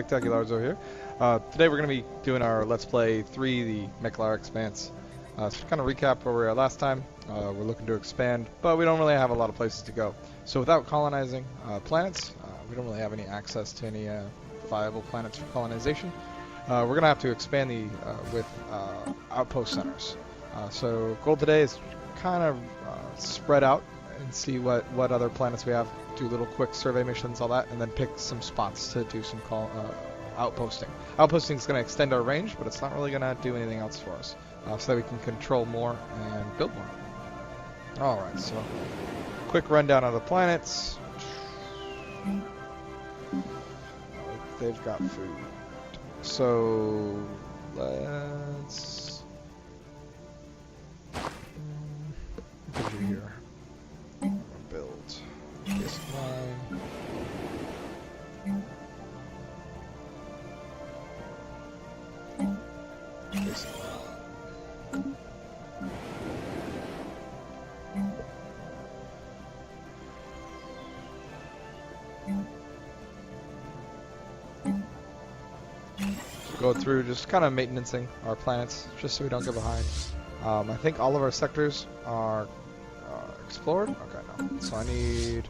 Spectacularzo here. Today we're going to be doing our Let's Play 3, the Meklar Expanse. So to kind of recap where we were at last time, we're looking to expand, but we don't really have a lot of places to go. So without colonizing planets, we don't really have any access to any viable planets for colonization. We're going to have to expand with outpost centers. So goal today is kind of spread out and see what other planets we have, do little quick survey missions, all that, and then pick some spots to do some outposting. Outposting is going to extend our range, but it's not really going to do anything else for us, so that we can control more and build more. Alright, so quick rundown of the planets. They've got food. So let's put you here. Build this line. This line. Go through just kind of maintaining our planets just so we don't get behind. I think all of our sectors are explored. Okay, no. So I need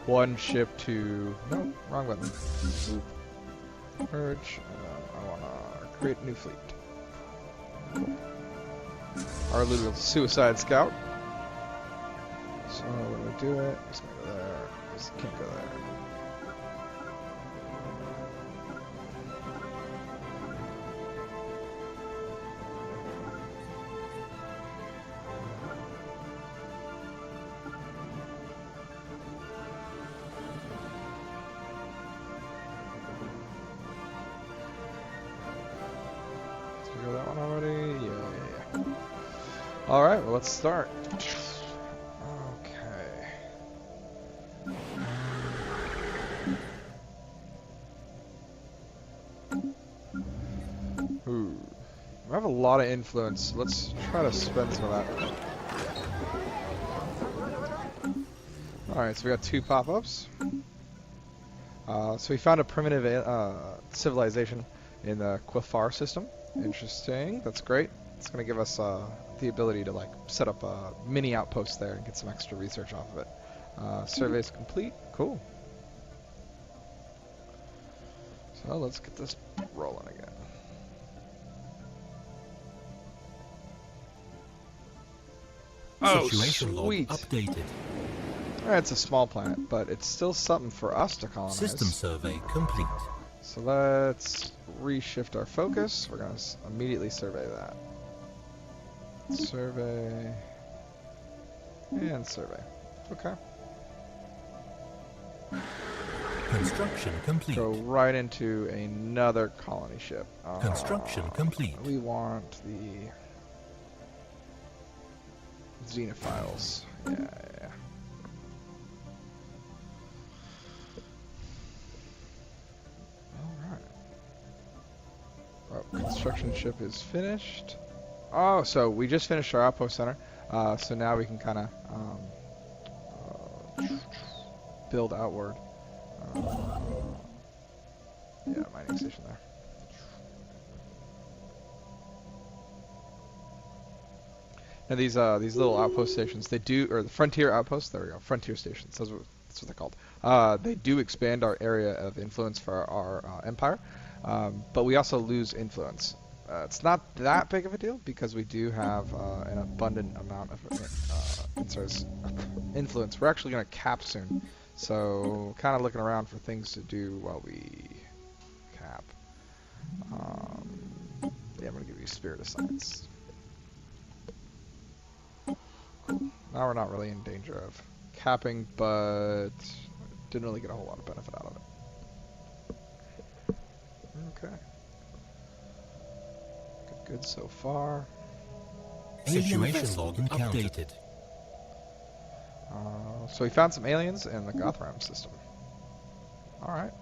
one ship to... No, wrong button. Merge. I want to create a new fleet. Our little suicide scout. So when we do it, just go there. Just can't go there. That one already? Yeah. Alright, well, let's start. Okay. Ooh. We have a lot of influence. Let's try to spend some of that. Alright, so we got 2 pop-ups. So we found a primitive civilization in the Quafar system. Interesting. That's great. It's going to give us the ability to set up a mini outpost there and get some extra research off of it. Survey's complete. Cool. So let's get this rolling again. Oh, Situation sweet. log updated. Alright, it's a small planet, but it's still something for us to colonize. System survey complete. So let's reshift our focus. We're going to immediately survey that. Survey. And survey. Okay. Construction complete. Go right into another colony ship. Construction complete. We want the xenophiles. Yeah. Construction ship is finished. Oh, so we just finished our outpost center. So now we can kind of build outward. Yeah, mining station there. Now these little outpost stations, they do, or the frontier outposts. There we go, frontier stations. That's what they're called. They do expand our area of influence for our empire. But we also lose influence. It's not that big of a deal because we do have an abundant amount of influence. We're actually going to cap soon, so kind of looking around for things to do while we cap. Yeah, I'm going to give you Spirit of Science. Cool. Now we're not really in danger of capping, but didn't really get a whole lot of benefit out of it. Okay. Good so far. Situation log updated. So we found some aliens in the Gothram system. Alright.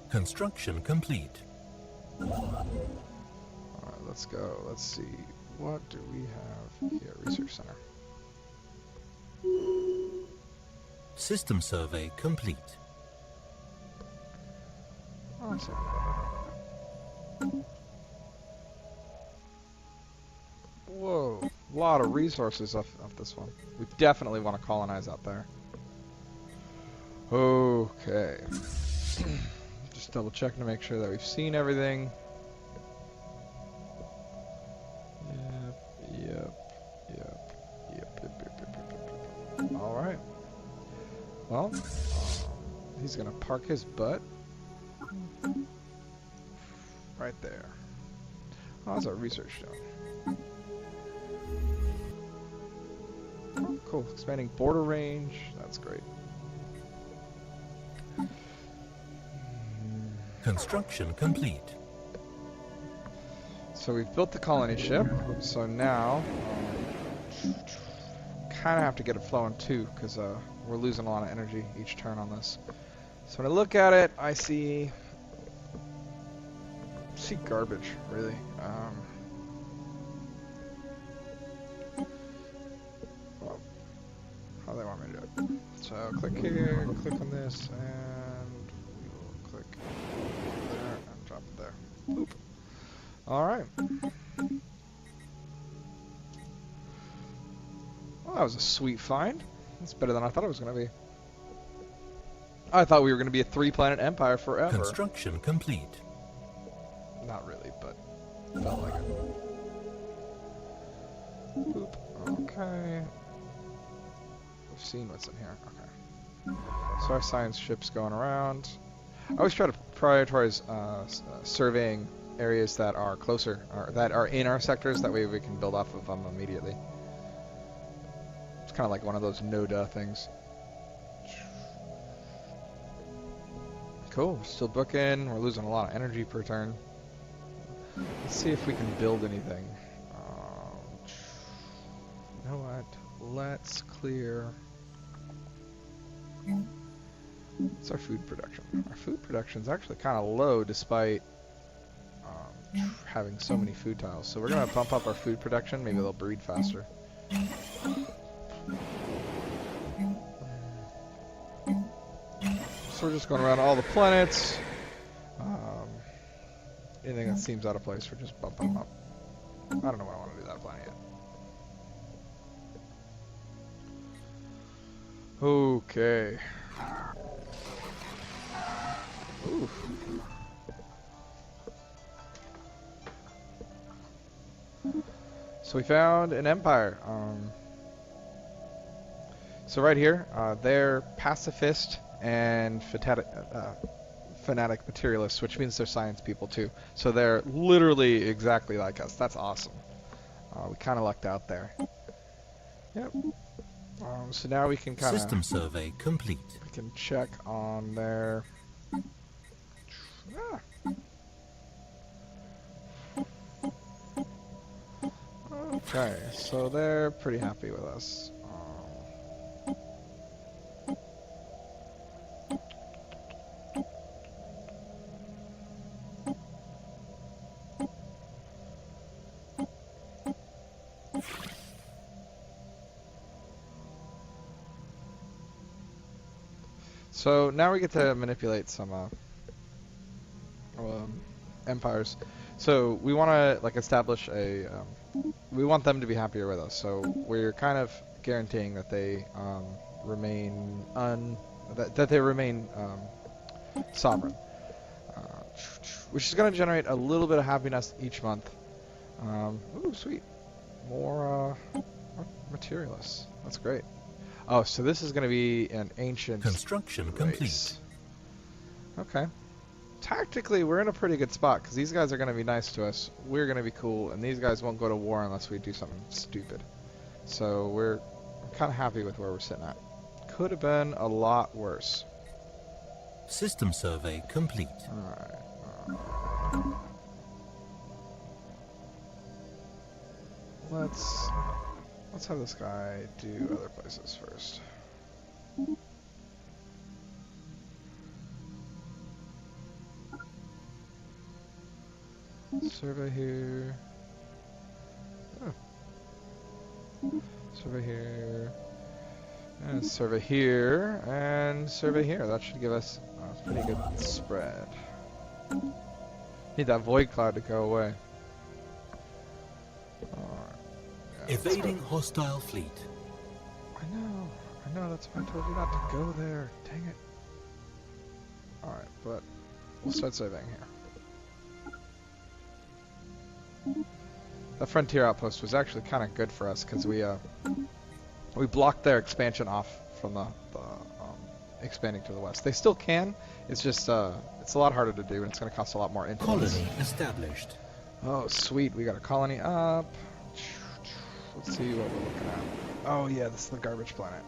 Construction complete. Alright, let's go. Let's see. What do we have here? Research Center. System survey complete. Awesome. Whoa, a lot of resources off this one. We definitely want to colonize out there. Okay. Just double checking to make sure that we've seen everything. Yep. Alright. Well, he's gonna park his butt right there. Oh, that's our research zone. Oh, cool. Expanding border range. That's great. Construction complete. So we've built the colony ship. So now, kind of have to get it flowing too, because we're losing a lot of energy each turn on this. So when I look at it, I see garbage, really. Well, how they want me to do it. So click here, click on this, and we will click there and drop it there. Boop. All right. Well, that was a sweet find. That's better than I thought it was going to be. I thought we were going to be a 3-planet empire forever. Construction complete. Not really, but felt like it. Boop. Okay. We've seen what's in here. Okay. So our science ship's going around. I always try to prioritize surveying areas that are closer, or that are in our sectors. That way we can build off of them immediately. It's kind of like one of those no-duh things. Cool. Still booking. We're losing a lot of energy per turn. Let's see if we can build anything. You know what? Let's clear. What's our food production? Our food production is actually kind of low despite having so many food tiles. So we're going to bump up our food production. Maybe they'll breed faster. So we're just going around all the planets. Anything that seems out of place, we're just bumping them up. I don't know what I want to do that planet yet. Okay. Oof. So we found an empire. So right here, they're pacifist and fanatic materialists, which means they're science people too. So they're literally exactly like us. That's awesome. We kind of lucked out there. Yep. So now we can kind of system survey complete. We can check on their. Okay, so they're pretty happy with us. So now we get to manipulate some empires. So we want to like establish a. We want them to be happier with us. So we're kind of guaranteeing that they remain that they remain sovereign, which is going to generate a little bit of happiness each month. Ooh, sweet, more materialists. That's great. Oh, so this is going to be an ancient construction race. Complete. Okay. Tactically, we're in a pretty good spot because these guys are going to be nice to us. We're going to be cool, and these guys won't go to war unless we do something stupid. So we're kind of happy with where we're sitting at. Could have been a lot worse. System survey complete. All right. Let's have this guy do other places first. Survey here. Oh. Survey here. And survey here. And survey here. That should give us a pretty good spread. Need that void cloud to go away. Alright. Yeah, Evading hostile fleet. I know, that's why I told you not to go there. Dang it. Alright, but we'll start surveying here. The frontier outpost was actually kind of good for us because we blocked their expansion off from the expanding to the west. They still can. It's just it's a lot harder to do, and it's going to cost a lot more influence. Colony established. Oh, sweet. We got a colony up. Let's see what we're looking at. Oh, yeah, this is the garbage planet.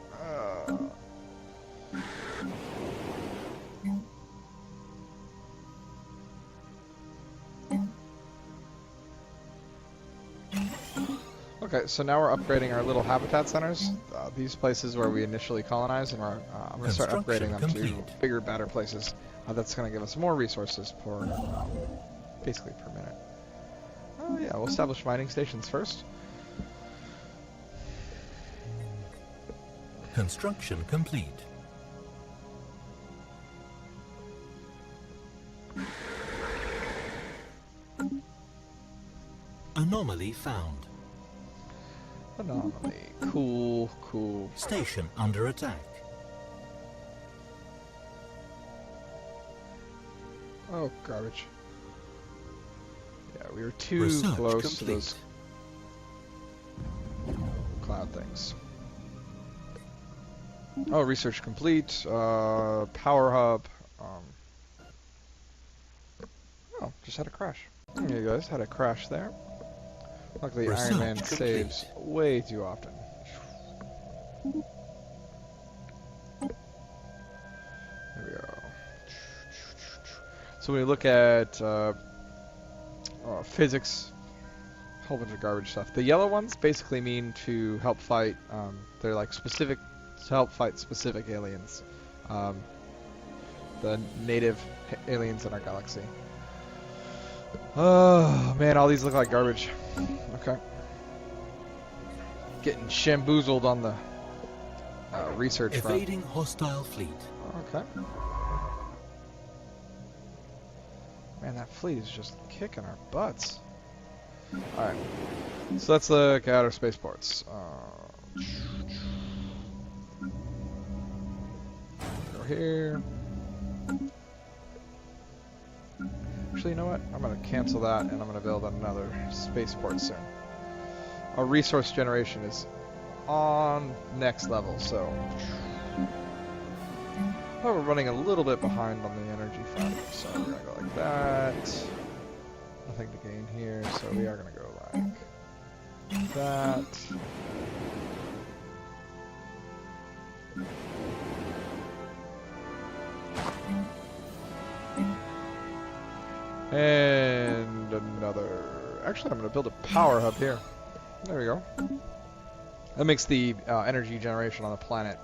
Okay, so now we're upgrading our little habitat centers. These places where we initially colonized, and I'm going to start upgrading them to bigger, better places. That's going to give us more resources per, basically per minute. Oh yeah, we'll establish mining stations first. Construction complete. Anomaly found. Anomaly. Cool, cool. Station under attack. Oh, garbage. Yeah, we were too Research close complete. to those cloud things. Oh, research complete. Power hub. Oh, just had a crash. There you guys, had a crash there. Luckily, Research Iron Man complete. saves way too often. There we go. So when we look at physics, a whole bunch of garbage stuff. The yellow ones basically mean to help fight. They're like specific to help fight specific aliens. The native aliens in our galaxy. Oh man, all these look like garbage. Okay. Getting shamboozled on the research front. Evading hostile fleet. Okay. Man, that fleet is just kicking our butts. Alright. So let's look at our spaceports. Go here. Actually, you know what? I'm going to cancel that and I'm going to build another spaceport soon. Our resource generation is on next level, so... Oh, we're running a little bit behind on the energy front, so we're going to go like that. Nothing to gain here, so we are going to go like that. And another... Actually, I'm going to build a power hub here. There we go. That makes the energy generation on the planet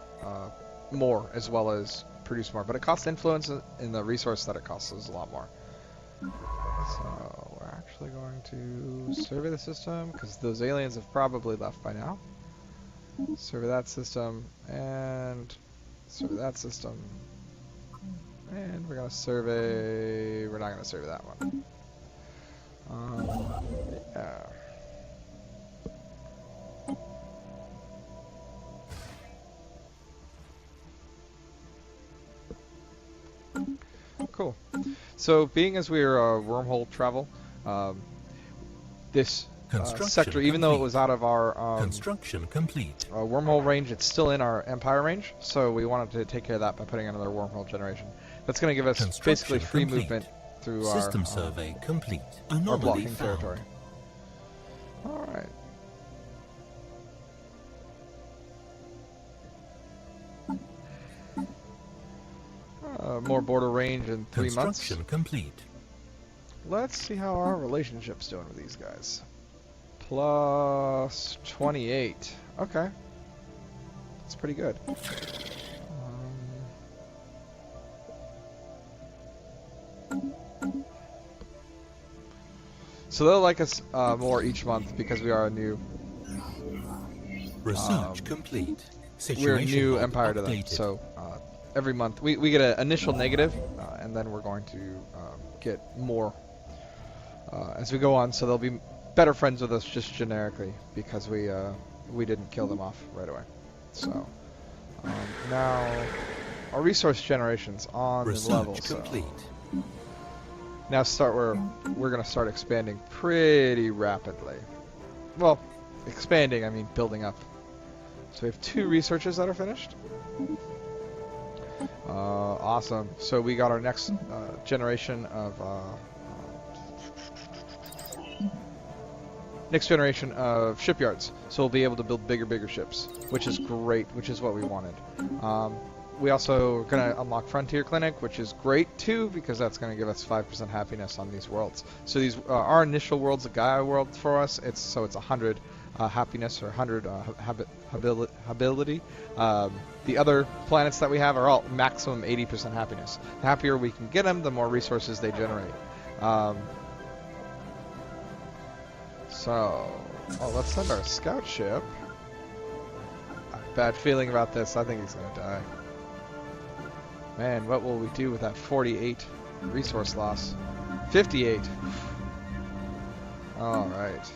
more, as well as produce more. But it costs influence in the resource that it costs us a lot more. So we're actually going to survey the system, because those aliens have probably left by now. Survey that system, and survey that system. And we're going to survey... We're not going to survey that one. Yeah. Cool. So, being as we are wormhole travel, this sector, even though it was out of our construction complete wormhole range, it's still in our Empire range. So we wanted to take care of that by putting another wormhole generation. That's going to give us basically free movement through system our survey complete. our Anomaly blocking found. territory. All right. More border range in 3 months. Construction complete. Let's see how our relationship's doing with these guys. Plus 28. Okay. That's pretty good. So they'll like us more each month because we are a new... Research complete. We're a Situation new log empire to them. updated. So every month. We get an initial negative, and then we're going to get more as we go on. So they'll be better friends with us just generically because we didn't kill them off right away. So now our resource generation's on the level. Research complete. So now we're gonna start expanding pretty rapidly. Well, expanding, I mean building up. So we have 2 researches that are finished. Awesome. So we got our next generation of shipyards. So we'll be able to build bigger ships, which is great, which is what we wanted. We also are going to unlock Frontier Clinic, which is great too, because that's going to give us 5% happiness on these worlds. So these our initial world's a Gaia world for us. It's 100 happiness or 100 habitability. The other planets that we have are all maximum 80% happiness. The happier we can get them, the more resources they generate. Let's send our scout ship. I have a bad feeling about this. I think he's going to die. Man, what will we do with that 48 resource loss? 58. Alright.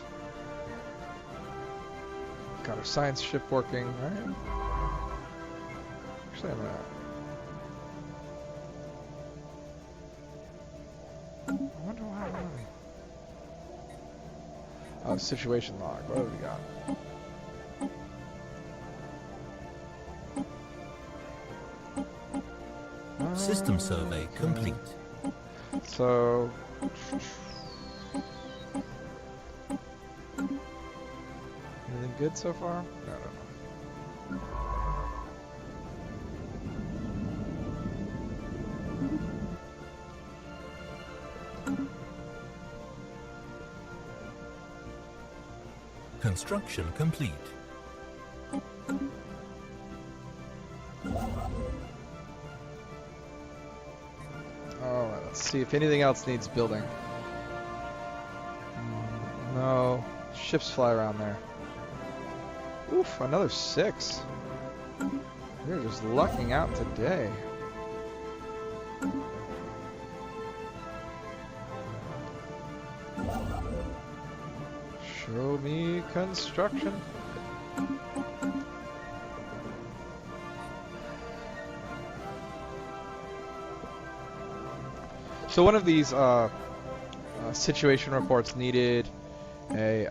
Got our science ship working, right? Actually, I'm gonna... I wonder why. Oh, situation log. What do we got? System survey complete. So... anything good so far? No. Construction complete. Alright, let's see if anything else needs building. No. Ships fly around there. Oof, another 6. We're just lucking out today. Show me construction. So one of these situation reports needed a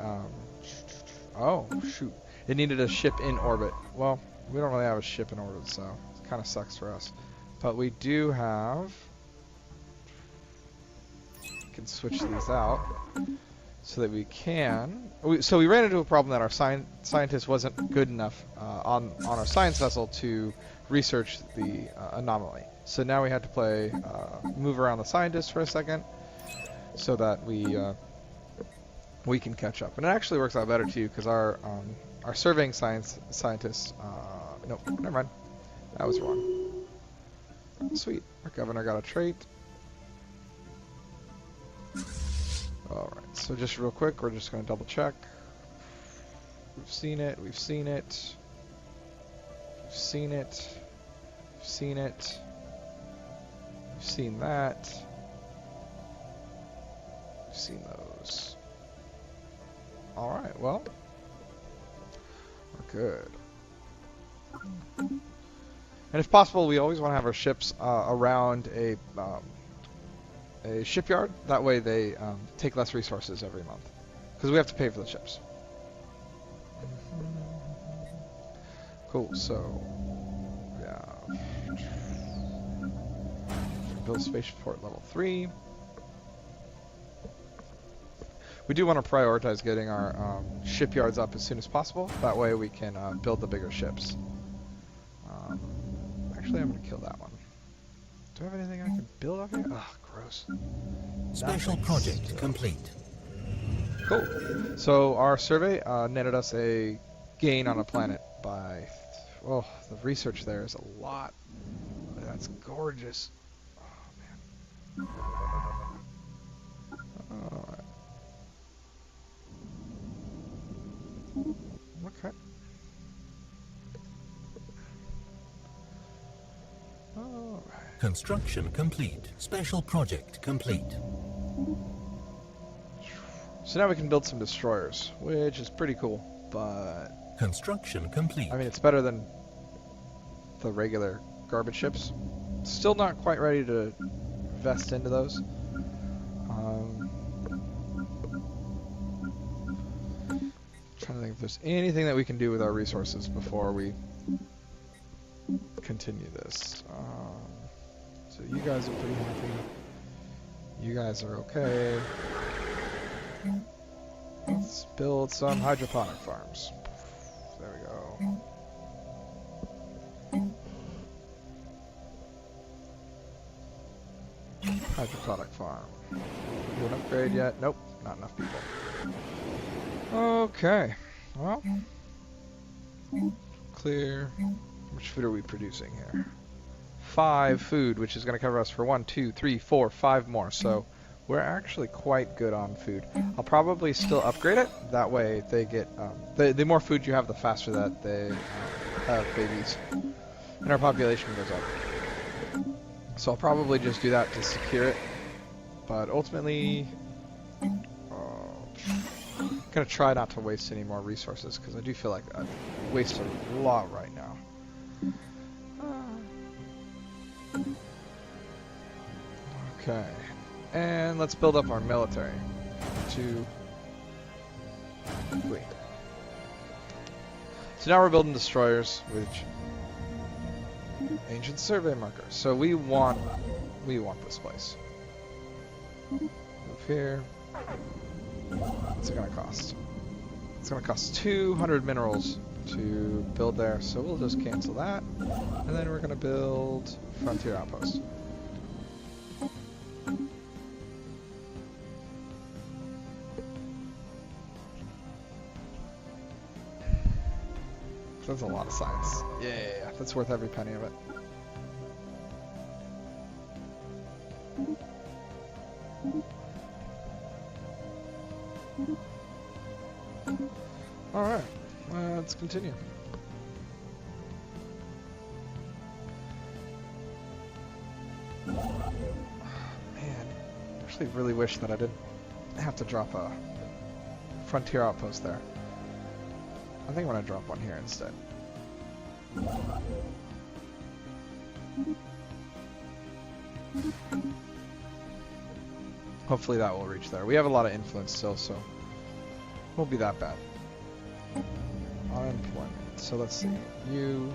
oh shoot, it needed a ship in orbit. Well, we don't really have a ship in orbit, so it kind of sucks for us. But we do have. We can switch these out so that we can. So we ran into a problem that our scientist wasn't good enough on our science vessel to research the anomaly. So now we had to move around the scientist for a second, so that we can catch up. And it actually works out better too, because our surveying scientist. Nope, never mind. That was wrong. Sweet. Our governor got a trait. Alright, so just real quick, we're just going to double check. We've seen it, we've seen it. We've seen it. We've seen it. We've seen that. We've seen those. Alright, well. We're good. And if possible, we always want to have our ships around a shipyard. That way they take less resources every month. Because we have to pay for the ships. Cool, so... yeah. Build spaceport level 3. We do want to prioritize getting our shipyards up as soon as possible. That way we can build the bigger ships. Actually, I'm going to kill that one. Do I have anything I can build up here? Ugh, gross. Special project complete. Cool. So our survey netted us a gain on a planet by... oh, the research there is a lot. That's gorgeous. Oh, man. Alright. Okay. Construction complete. Special project complete. So now we can build some destroyers, which is pretty cool, but Construction complete. I mean, it's better than the regular garbage ships. Still not quite ready to invest into those. Trying to think if there's anything that we can do with our resources before we continue this. So you guys are pretty happy. You guys are okay. Let's build some hydroponic farms. There we go. Hydroponic farm. Do an upgrade yet? Nope, not enough people. Okay, well, clear. How much food are we producing here? 5 food, which is going to cover us for 1, 2, 3, 4, 5 more. So we're actually quite good on food. I'll probably still upgrade it. That way they get, the more food you have, the faster that they have babies. And our population goes up. So I'll probably just do that to secure it. But ultimately, I'm going to try not to waste any more resources, because I do feel like I waste a lot right now. Okay. And let's build up our military. 2, 3. So now we're building destroyers, which ancient survey marker. So we want this place. Move here. What's it gonna cost? It's gonna cost 200 minerals to build there, so we'll just cancel that. And then we're gonna build frontier outpost. That's a lot of science. Yeah, that's worth every penny of it. Alright, let's continue. Man, I actually really wish that I didn't have to drop a frontier outpost there. I think I'm going to drop one here instead. Hopefully that will reach there. We have a lot of influence still, so it won't be that bad. Unemployment. So let's see. You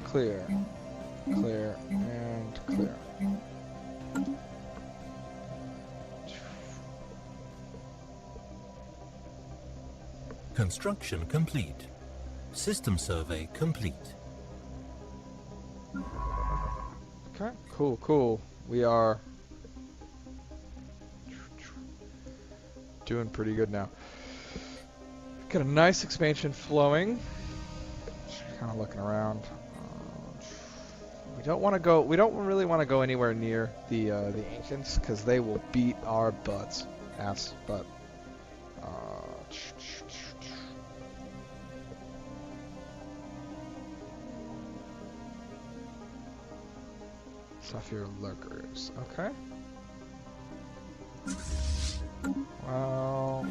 clear, clear, and clear. Construction complete. System survey complete. Okay, cool, cool. We are doing pretty good now. Got a nice expansion flowing. Just kind of looking around. We don't want to go. We don't really want to go anywhere near the ancients, because they will beat our butts, ass butt. Stuff your lurkers. Okay. Well.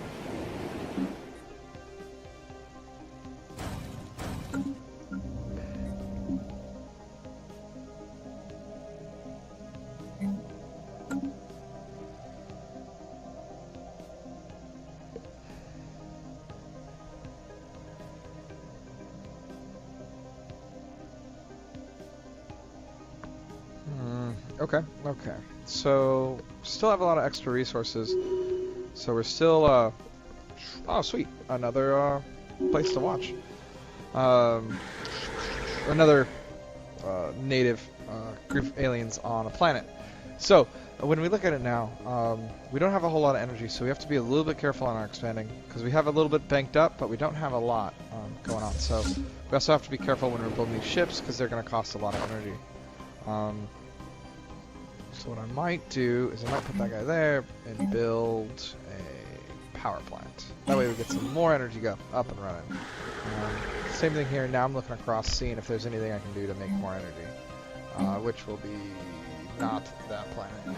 Okay, okay. So, still have a lot of extra resources. So we're still, oh sweet, another, place to watch. Another, native, group of aliens on a planet. So, when we look at it now, we don't have a whole lot of energy, so we have to be a little bit careful on our expanding, because we have a little bit banked up, but we don't have a lot, going on. So, we also have to be careful when we're building these ships, because they're going to cost a lot of energy. So what I might do is I might put that guy there and build a power plant. That way we get some more energy up and running. Same thing here. Now I'm looking across, seeing if there's anything I can do to make more energy. which will be not that planet.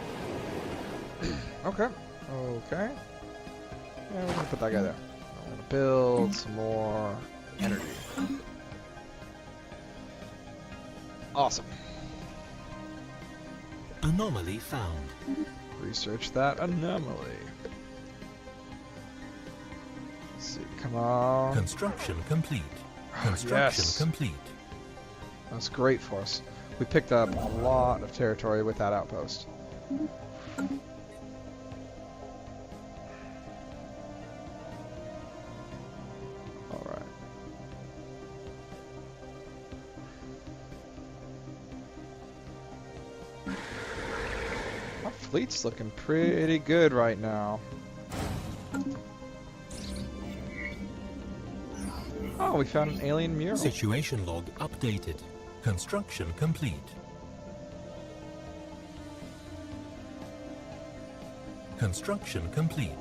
Okay. Okay. Yeah, we're gonna put that guy there. I'm gonna build some more energy. Awesome. Anomaly found. Research that anomaly. Let's see, come on. Construction complete. Construction Yes. complete. That's great for us. We picked up a lot of territory with that outpost. Alright. Our fleet's looking pretty good right now. Oh, we found an alien mural. Situation log updated. Construction complete. Construction complete.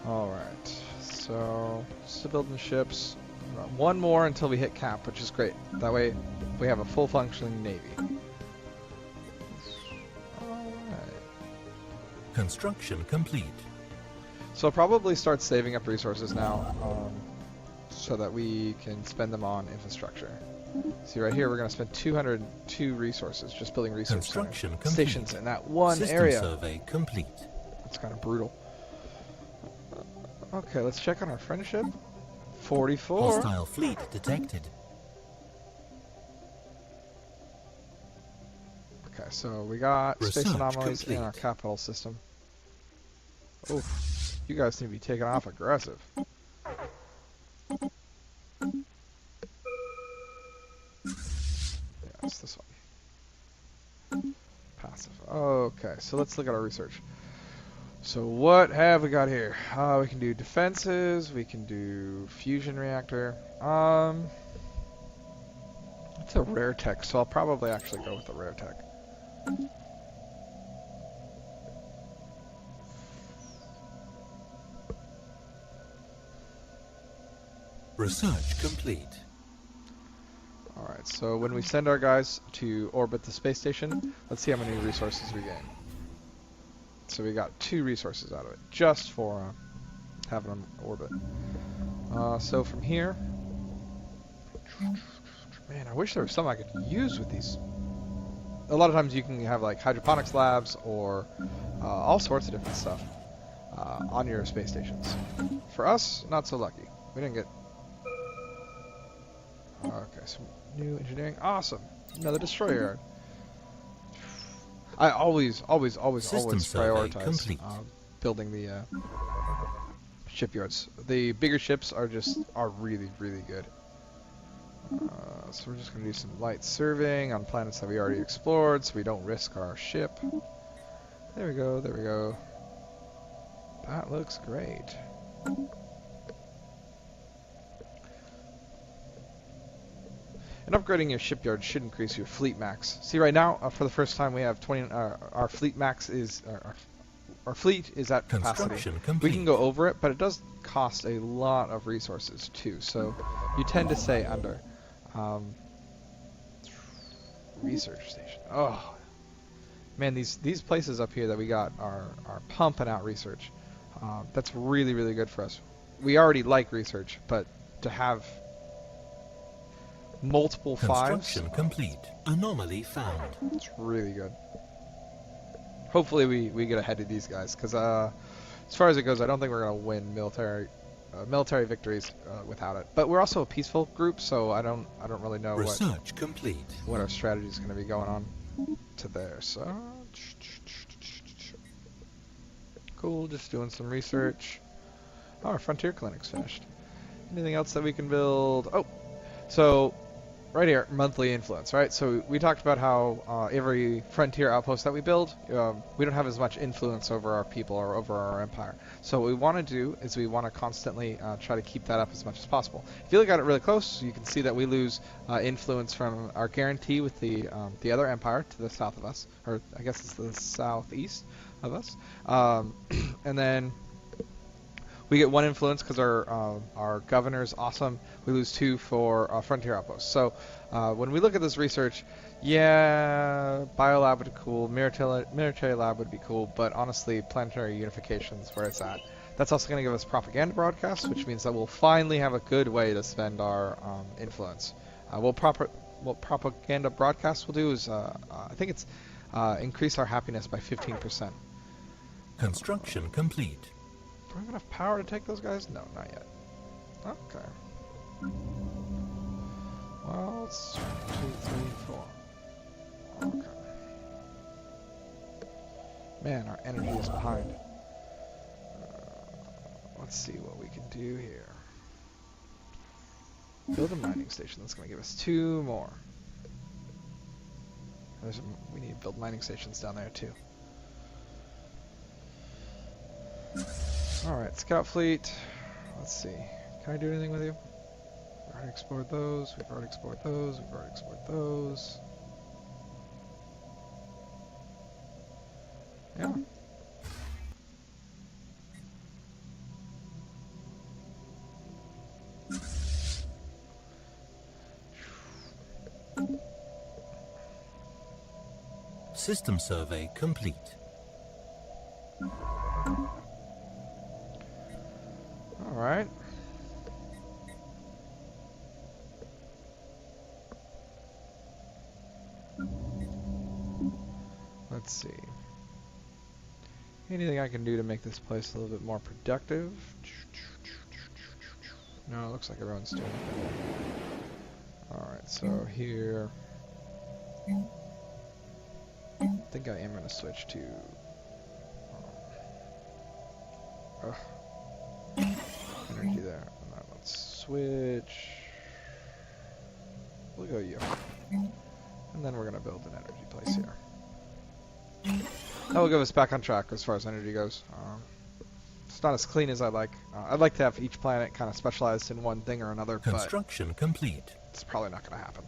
Alright, so still building ships. One more until we hit cap, which is great. That way we have a full functioning navy. Alright. Construction complete. So I'll probably start saving up resources now, so that we can spend them on infrastructure. See right here, we're going to spend 202 resources just building research Construction centers. complete. Stations in that one System area. survey complete. That's kind of brutal. Okay, let's check on our friendship. 44. Hostile fleet detected. Okay, so we got space Research anomalies in our complete. capital system. Oh, you guys need to be taken off aggressive. Yeah, it's this one. Passive. Okay, so let's look at our research. So what have we got here? We can do defenses, we can do fusion reactor. It's a rare tech, so I'll probably actually go with the rare tech. Research complete. Alright, so when we send our guys to orbit the space station, let's see how many resources we gain. So we got 2 resources out of it, just for having them orbit. So from here... Man, I wish there was something I could use with these. A lot of times you can have like hydroponics labs or all sorts of different stuff on your space stations. For us, not so lucky. We didn't get... Okay, so new engineering. Awesome. Another destroyer yard. I always System survey prioritize complete. building the shipyards. The bigger ships are really good. So we're just going to do some light surveying on planets that we already explored, so we don't risk our ship. There we go. There we go. That looks great. And upgrading your shipyard should increase your fleet max. See, right now, for the first time, we have 20. Our fleet max is our fleet is at capacity. Construction complete. We can go over it, but it does cost a lot of resources too. So you tend to stay under. Research station. Oh, man, these places up here that we got are pumping out research. That's really good for us. We already like research, but to have multiple fives, Construction complete. Anomaly found. it's really good. Hopefully we get ahead of these guys, because as far as it goes, I don't think we're going to win military victories without it. But we're also a peaceful group, so I don't really know Research complete. what our strategy is going to be going on to there. So cool, just doing some research. Oh, our frontier clinic's finished. Anything else that we can build? Oh, so right here, monthly influence, right? So we talked about how every frontier outpost that we build, we don't have as much influence over our people or over our empire. So what we want to do is we want to constantly try to keep that up as much as possible. If you look at it really close, you can see that we lose influence from our guarantee with the other empire to the south of us, or I guess it's the southeast of us. And then We get 1 influence because our governor is awesome. We lose 2 for frontier outposts. So when we look at this research, yeah, biolab would be cool, military lab would be cool, but honestly, planetary unification is where it's at. That's also going to give us propaganda broadcasts, which means that we'll finally have a good way to spend our influence. What propaganda broadcasts will do is, I think it's increase our happiness by 15%. Construction complete. Do we have enough power to take those guys? No, not yet. Okay. Well, it's 2, 3, 4. Okay. Man, our energy is behind. Let's see what we can do here. Build a mining station. That's going to give us 2 more. We need to build mining stations down there too. Alright, scout fleet. Let's see. Can I do anything with you? We've already explored those. We've already explored those. We've already explored those. Yeah. System survey complete. All right. Let's see. Anything I can do to make this place a little bit more productive? No, it looks like everyone's doing it. Alright, so here... I think I am going to switch to... energy there. And then let's switch... We'll go you. And then we're going to build an energy place here. That will give us back on track as far as energy goes. It's not as clean as I'd like. I'd like to have each planet kind of specialized in one thing or another, Construction complete. It's probably not going to happen.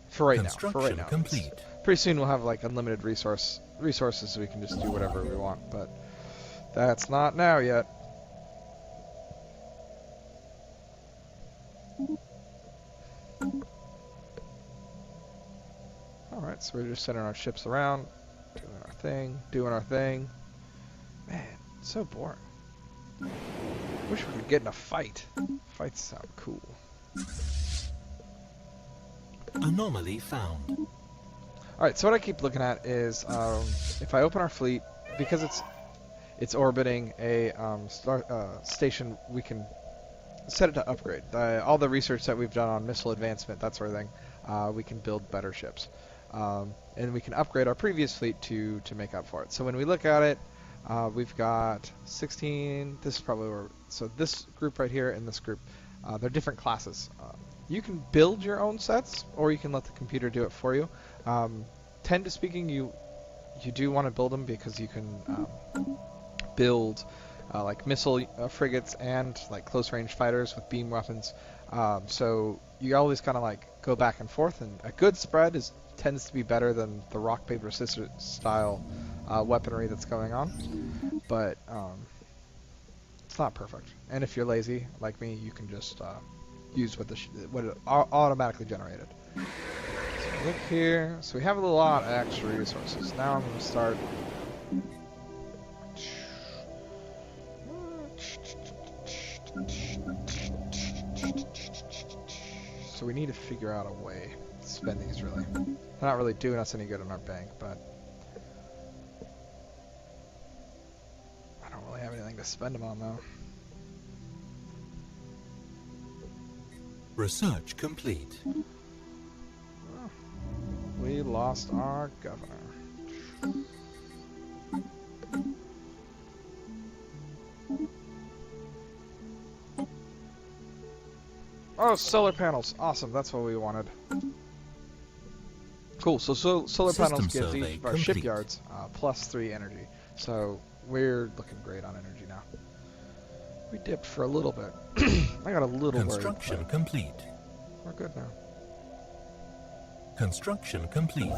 For right now. Construction complete. Pretty soon we'll have like unlimited resources so we can just do whatever we want, but that's not now yet. Alright, so we're just sending our ships around, doing our thing. Man, it's so boring. Wish we could get in a fight. Fights sound cool. Anomaly found. Alright, so what I keep looking at is if I open our fleet, because it's orbiting a station, we can set it to upgrade. All the research that we've done on missile advancement, that sort of thing, we can build better ships. And we can upgrade our previous fleet to make up for it. So when we look at it, we've got 16, this is probably where, so this group right here and this group, they're different classes. You can build your own sets, or you can let the computer do it for you. Tend to speaking, you do want to build them because you can build like missile frigates and like close range fighters with beam weapons. So you always kind of like go back and forth, and a good spread tends to be better than the rock paper scissors style weaponry that's going on, but it's not perfect. And if you're lazy like me, you can just use what it automatically generated. So look here. So we have a lot of extra resources. Now I'm going to start. So we need to figure out a way to spend these really. They're not really doing us any good in our bank, but I don't really have anything to spend them on though. Research complete. Well, we lost our governor. Oh, solar panels. Awesome, that's what we wanted. Cool, so solar panels gives each of our shipyards +3 energy. So we're looking great on energy now. We dipped for a little bit. I got a little worried. Construction complete. We're good now. Construction complete.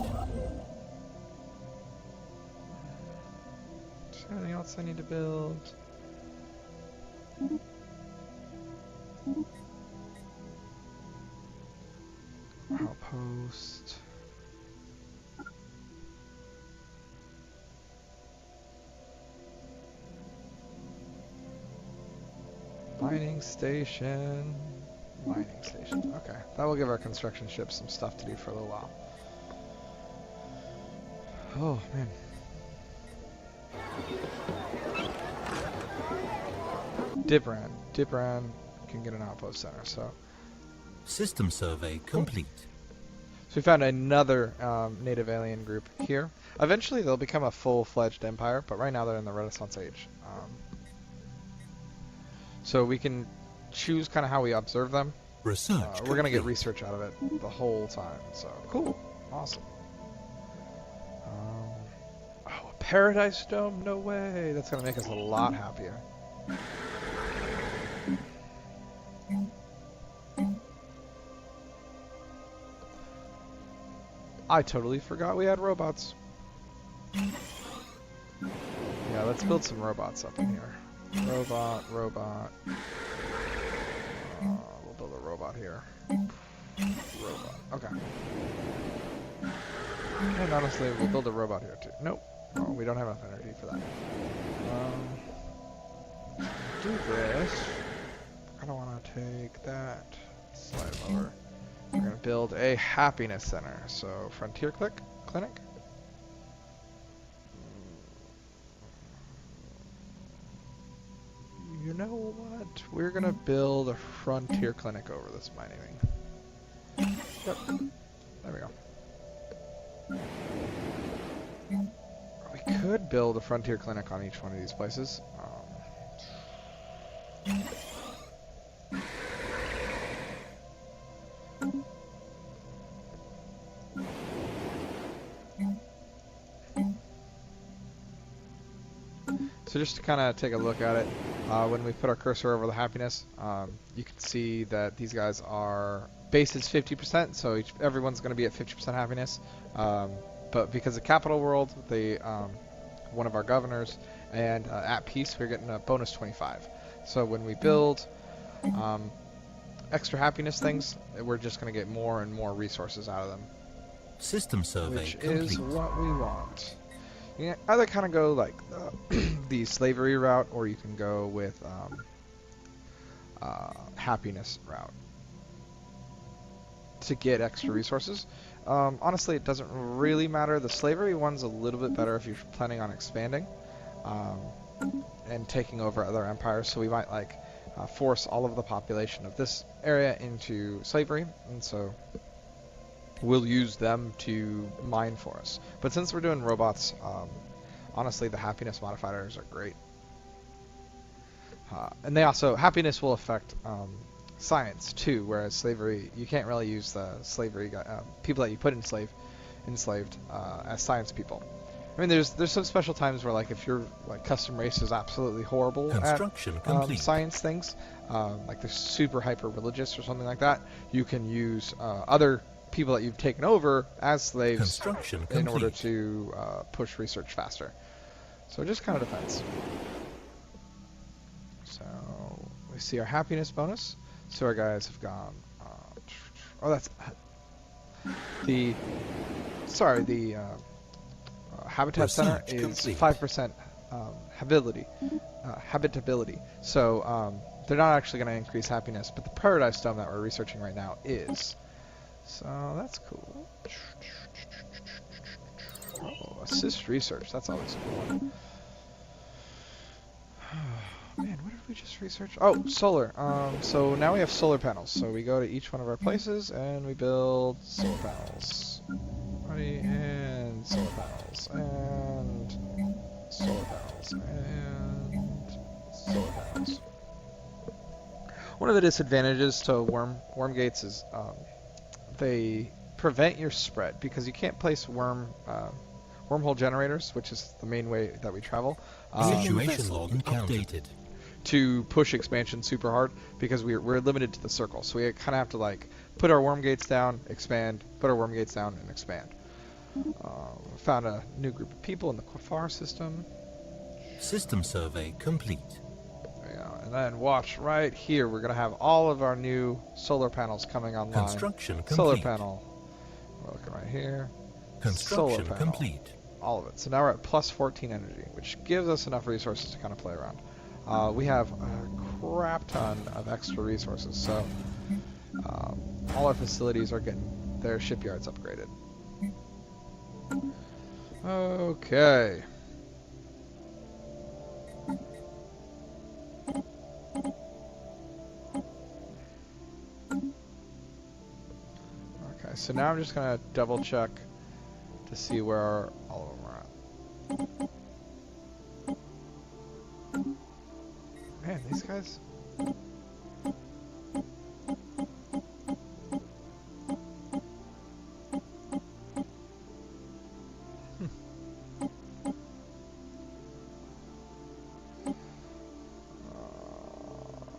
Is there anything else I need to build? Outpost. Mining station. Mining station. Okay. That will give our construction ship some stuff to do for a little while. Oh, man. Dibran. Dibran can get an outpost center, so. System survey complete. So we found another native alien group here. Eventually they'll become a full-fledged empire, but right now they're in the Renaissance Age. So we can choose kind of how we observe them. Research. We're going to get research out of it the whole time, so cool. Awesome. Oh, a paradise dome? No way. That's going to make us a lot happier. I totally forgot we had robots. Yeah, let's build some robots up in here. Robot. We'll build a robot here. Robot. Okay. And honestly, we'll build a robot here too. Nope. Oh, we don't have enough energy for that. Do this. I don't want to take that. Slide them over. We're going to build a happiness center. So, Frontier Clinic. You know what? We're going to build a Frontier Clinic over this mining thing. Yep. There we go. We could build a Frontier Clinic on each one of these places. So just to kind of take a look at it, when we put our cursor over the happiness, you can see that these guys are base is 50%, so everyone's going to be at 50% happiness. But because of Capital World, they one of our governors, and at peace, we're getting a bonus 25. So when we build extra happiness things, we're just going to get more and more resources out of them. System survey which complete. Is what we want. You can either kind of go like the slavery route, or you can go with happiness route to get extra resources. Honestly, it doesn't really matter. The slavery one's a little bit better if you're planning on expanding and taking over other empires. So we might like force all of the population of this area into slavery, and so we'll use them to mine for us. But since we're doing robots, honestly, the happiness modifiers are great. And they also, happiness will affect science too, whereas slavery, you can't really use the slavery people that you put enslaved as science people. I mean, there's some special times where, like, if your custom race is absolutely horrible at science things, like they're super hyper religious or something like that, you can use other people that you've taken over as slaves in order to push research faster. So it just kind of depends. So we see our happiness bonus. So our guys have gone. Oh, that's the. Sorry, the habitat center is 5% habitability. So they're not actually going to increase happiness, but the paradise dome that we're researching right now is. So that's cool. Oh, assist research. That's always a cool one. Man, what did we just research? Oh, solar. So now we have solar panels. So we go to each one of our places and we build solar panels. Ready? And solar panels. And solar panels. And solar panels. One of the disadvantages to worm gates is they prevent your spread because you can't place wormhole generators, which is the main way that we travel. Situation log updated. To push expansion super hard because we're limited to the circle. So we kind of have to like put our worm gates down, expand, put our worm gates down, and expand. Found a new group of people in the Quafar system. System survey complete. Yeah, And then watch right here. We're going to have all of our new solar panels coming online. Construction complete. Solar panel. We're looking right here. Construction Solar panel. complete. All of it. So now we're at plus 14 energy, which gives us enough resources to kind of play around. We have a crap ton of extra resources, so all our facilities are getting their shipyards upgraded. Okay. Okay, so now I'm just going to double check to see where all of them are at. Man, these guys...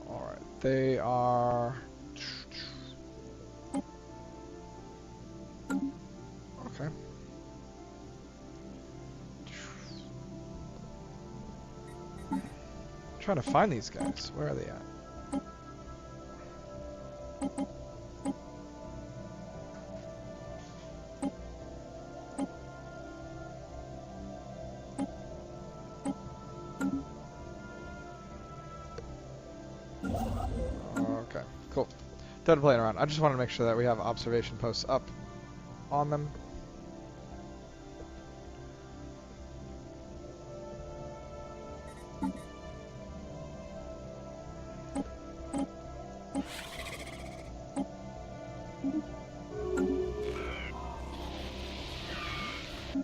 Alright, they are... Okay. Trying to find these guys. Where are they at? Okay, cool. Done playing around. I just wanted to make sure that we have observation posts up on them.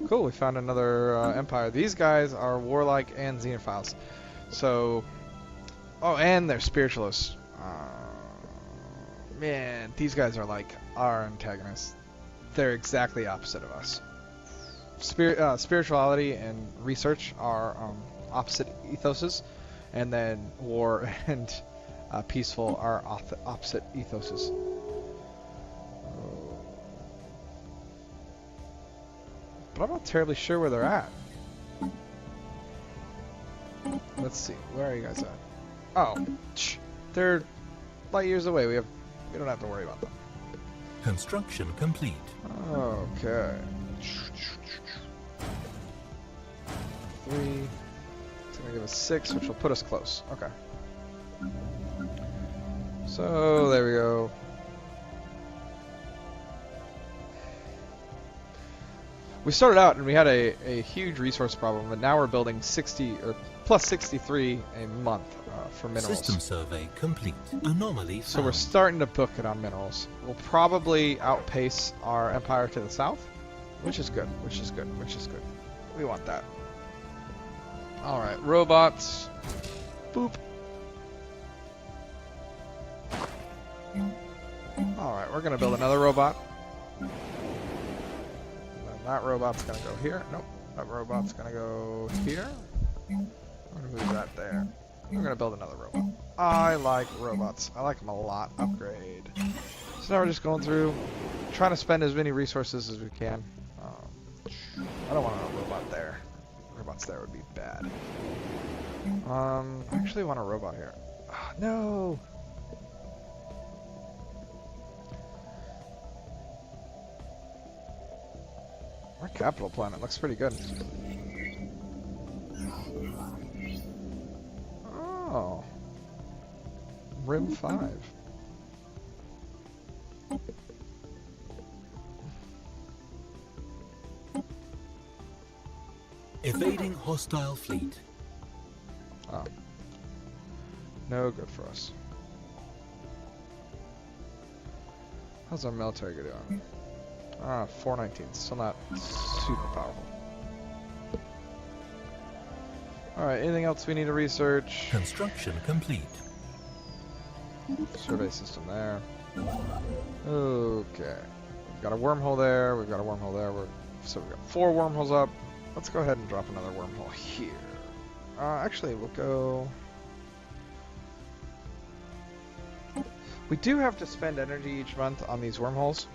Cool, we found another empire. These guys are warlike and xenophiles. So, oh, and they're spiritualists. Man, these guys are like our antagonists. They're exactly opposite of us. Spirituality and research are opposite ethoses, and then war and peaceful are opposite ethoses. But I'm not terribly sure where they're at. Let's see. Where are you guys at? Oh, they're light years away. We don't have to worry about them. Construction complete. Okay. 3. It's gonna give us 6, which will put us close. Okay. So there we go. We started out and we had a huge resource problem, but now we're building 60 or plus 63 a month for minerals. System survey complete. Anomaly found. So we're starting to book it on minerals. We'll probably outpace our empire to the south, which is good, which is good, which is good. We want that. Alright, robots. Boop. Alright, we're going to build another robot. That robot's gonna go here. Nope. That robot's gonna go here. I'm gonna move that there. We're gonna build another robot. I like robots. I like them a lot. Upgrade. So now we're just going through, trying to spend as many resources as we can. I don't want a robot there. Robots there would be bad. I actually want a robot here. Oh, no! Our capital planet looks pretty good. Oh. Rim 5. Evading hostile fleet. Oh. No good for us. How's our military doing? 419. Still not super powerful. Alright, anything else we need to research? Construction complete. Survey system there. Okay. We've got a wormhole there. We've got a wormhole there. So we've got 4 wormholes up. Let's go ahead and drop another wormhole here. Actually, we'll go... We do have to spend energy each month on these wormholes.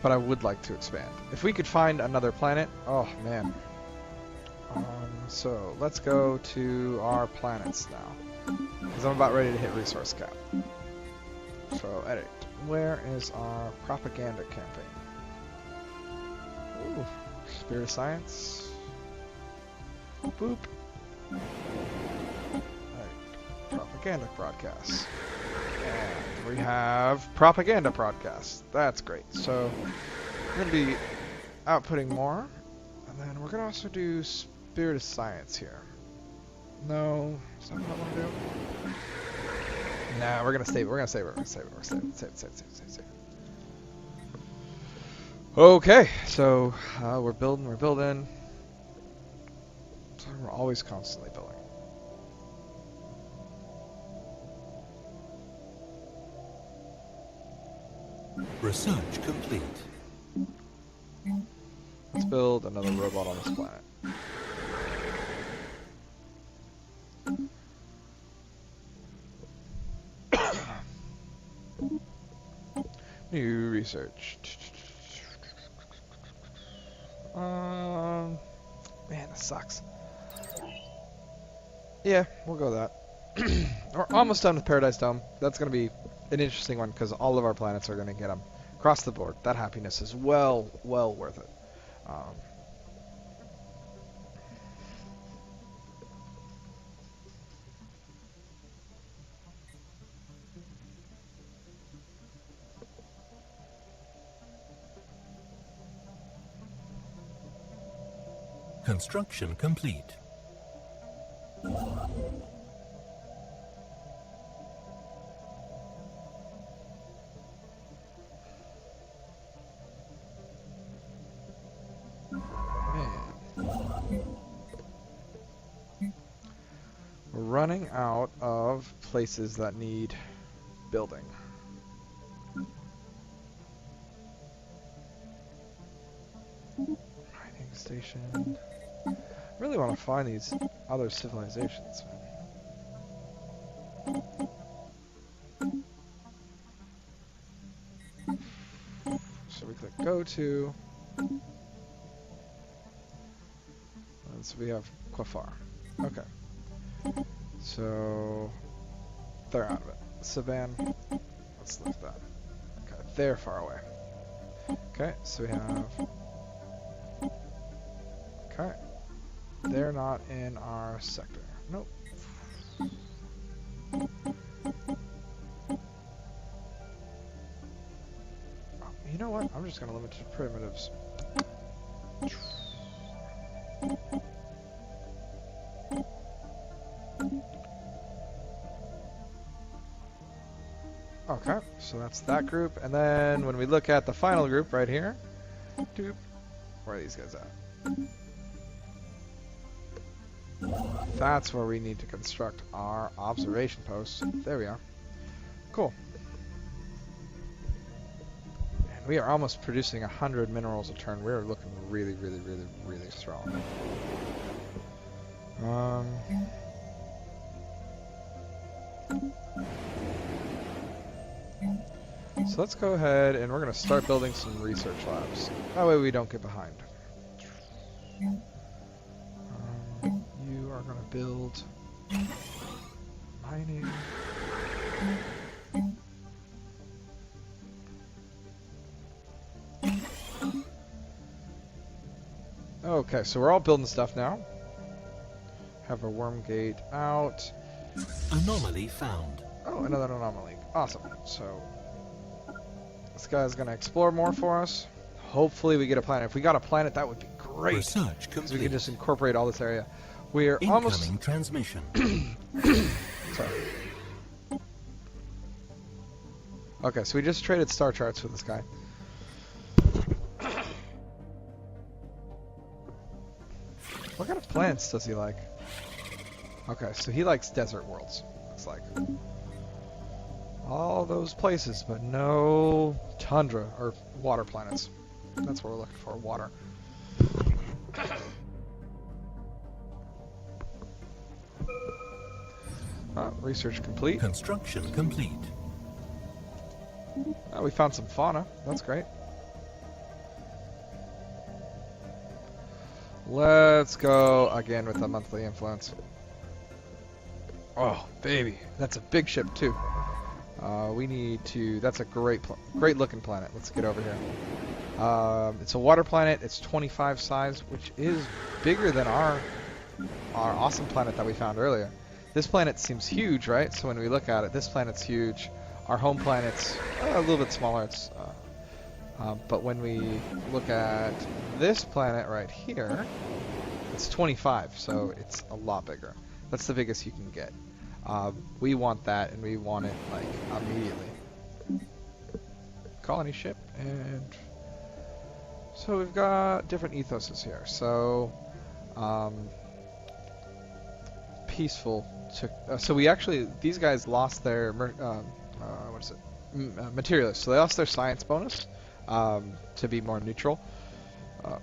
But I would like to expand. If we could find another planet, oh man. So let's go to our planets now, because I'm about ready to hit resource cap. So edit. Where is our propaganda campaign? Ooh, Spirit of Science. Boop. Right. Propaganda broadcasts. And we have propaganda broadcasts. That's great. So we're going to be outputting more. And then we're going to also do Spirit of Science here. No, is that what I want to do? Nah, we're going to save it. We're going to save it. We're going to save it. We're going to save it. Save it. Okay, so we're building. So we're always constantly building. Research complete. Let's build another robot on this planet. New research. Man, that sucks. Yeah, we'll go with that. We're almost done with Paradise Dome. That's going to be an interesting one because all of our planets are going to get them across the board. That happiness is well worth it. Construction complete. We're running out of places that need building. Mining station. I really want to find these other civilizations. So we click go to. And so we have Quafar. Okay. So they're out of it. Savan. Let's lift that. Okay, they're far away. Okay, so we have. Okay. They're not in our sector. Nope. Oh, you know what? I'm just going to limit to primitives. Okay, so that's that group. And then when we look at the final group right here, doop, where are these guys at? That's where we need to construct our observation posts. There we are. Cool. And we are almost producing 100 minerals a turn. We're looking really strong. So let's go ahead and we're going to start building some research labs. That way we don't get behind. You are going to build mining. Okay, so we're all building stuff now. Have a worm gate out. Anomaly found. Oh, another anomaly. Awesome. So this guy's going to explore more for us. Hopefully we get a planet. If we got a planet, that would be great. Research complete. So we can just incorporate all this area. We're Incoming almost... transmission. Sorry. Okay, so we just traded star charts with this guy. What kind of plants does he like? Okay, so he likes desert worlds. Looks like all those places, but no tundra or water planets. That's what we're looking for, water. Research complete. Construction complete. We found some fauna. That's great. Let's go again with the monthly influence. Oh, baby. That's a big ship, too. We need to... That's a great looking planet. Let's get over here. It's a water planet. It's 25 size, which is bigger than our awesome planet that we found earlier. This planet seems huge, right? So when we look at it, this planet's huge. Our home planet's a little bit smaller. But when we look at this planet right here, it's 25, so it's a lot bigger. That's the biggest you can get. We want that, and we want it like immediately. Colony ship, and so we've got different ethoses here. So peaceful. So we actually, these guys lost their what is it? Materialists. So they lost their science bonus to be more neutral,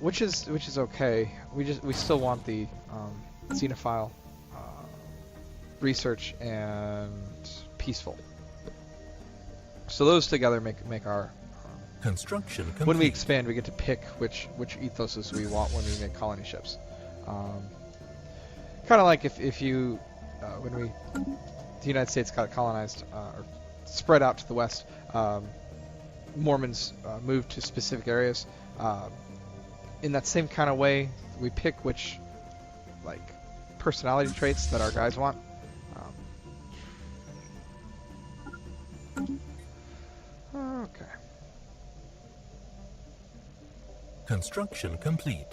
which is okay. We still want the xenophile, research, and peaceful. So those together make our construction complete. When we expand, we get to pick which ethoses we want when we make colony ships. Kind of like if you when the United States got colonized or spread out to the west, Mormons moved to specific areas. In that same kind of way, we pick which personality traits that our guys want. Okay. Construction complete.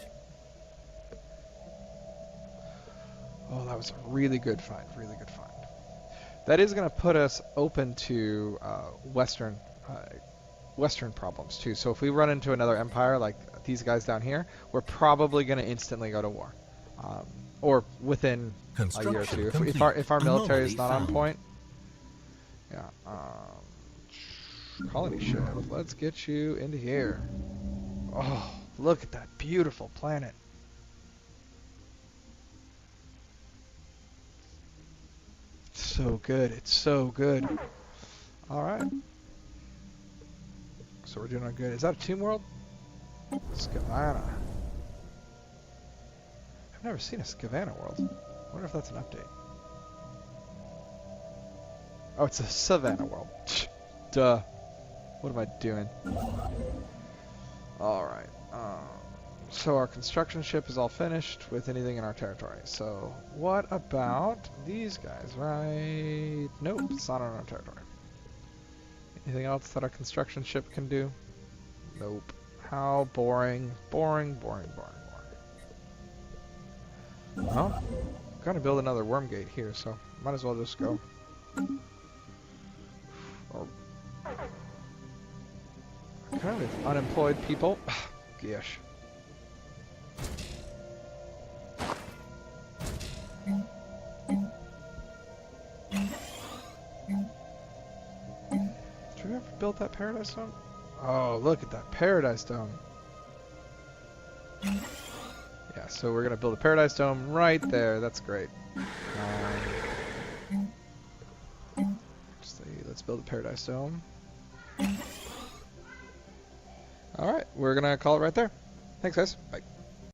Oh, that was a really good find. Really good find. That is going to put us open to Western problems too. So if we run into another empire like these guys down here, we're probably going to instantly go to war, or within a year or two. If our military is not on point. Yeah. Colony ship. Let's get you into here. Oh, look at that beautiful planet. So good. It's so good. All right. So we're doing good. Is that a tomb world? Scavana. I've never seen a Scavana world. I wonder if that's an update. Oh, it's a Savannah world. Duh. What am I doing? Alright. So our construction ship is all finished with anything in our territory. So what about these guys, right? Nope, it's not on our territory. Anything else that our construction ship can do? Nope. How boring. Boring. Well, I'm gonna build another worm gate here, so might as well just go. Kind of unemployed people. Gosh. Did we ever build that paradise dome? Oh, look at that paradise dome. Yeah, so we're gonna build a paradise dome right there. That's great. Let's build a paradise dome. Alright, we're gonna call it right there. Thanks, guys. Bye.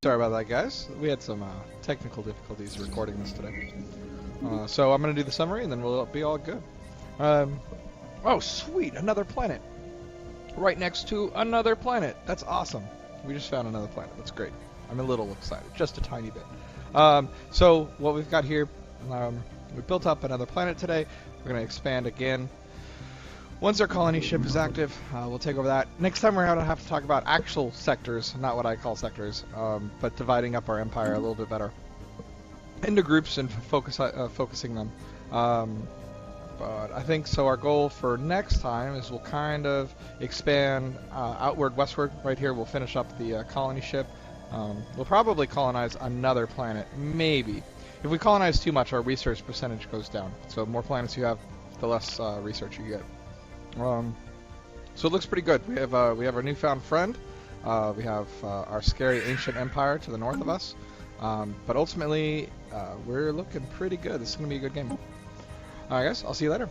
Sorry about that, guys. We had some technical difficulties recording this today. So I'm gonna do the summary and then we'll be all good. Oh, sweet! Another planet! Right next to another planet! That's awesome. We just found another planet. That's great. I'm a little excited. Just a tiny bit. So what we've got here, we built up another planet today. We're gonna expand again. Once our colony ship is active, we'll take over that. Next time we're going to have to talk about actual sectors, not what I call sectors, but dividing up our empire a little bit better into groups and focusing them. But I think so. Our goal for next time is we'll kind of expand outward westward. Right here, we'll finish up the colony ship. We'll probably colonize another planet, maybe. If we colonize too much, our research percentage goes down. So the more planets you have, the less research you get. So it looks pretty good. We have our newfound friend. We have our scary ancient empire to the north of us. But ultimately, we're looking pretty good. This is going to be a good game. Alright guys, I'll see you later.